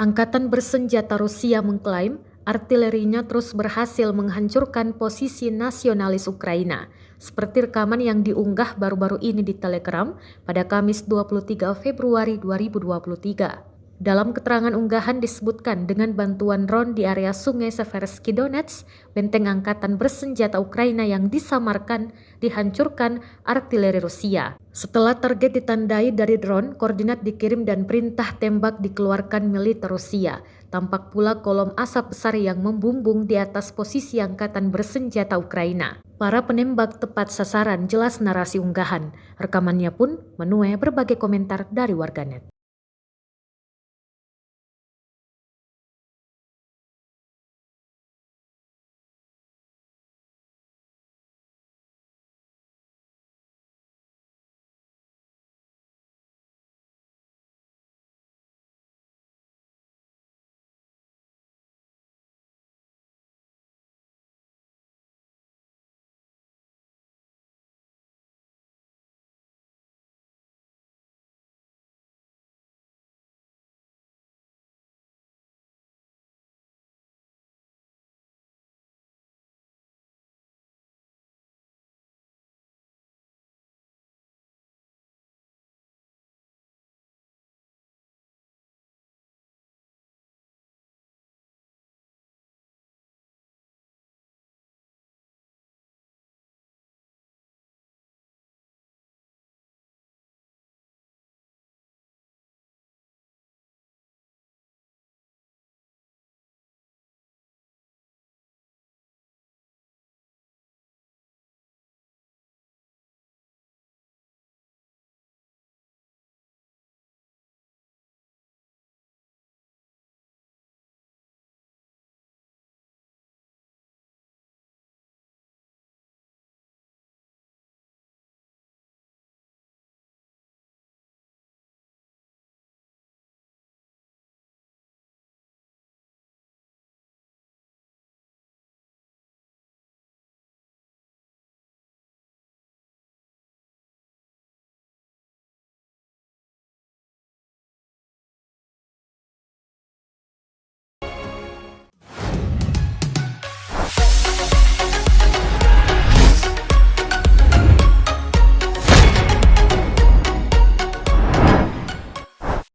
Angkatan bersenjata Rusia mengklaim artilerinya terus berhasil menghancurkan posisi nasionalis Ukraina, seperti rekaman yang diunggah baru-baru ini di Telegram pada Kamis 23 Februari 2023. Dalam keterangan unggahan disebutkan dengan bantuan drone di area sungai Seversky Donets, benteng angkatan bersenjata Ukraina yang disamarkan dihancurkan artileri Rusia. Setelah target ditandai dari drone, koordinat dikirim dan perintah tembak dikeluarkan militer Rusia. Tampak pula kolom asap besar yang membumbung di atas posisi angkatan bersenjata Ukraina. Para penembak tepat sasaran, jelas narasi unggahan. Rekamannya pun menuai berbagai komentar dari warganet.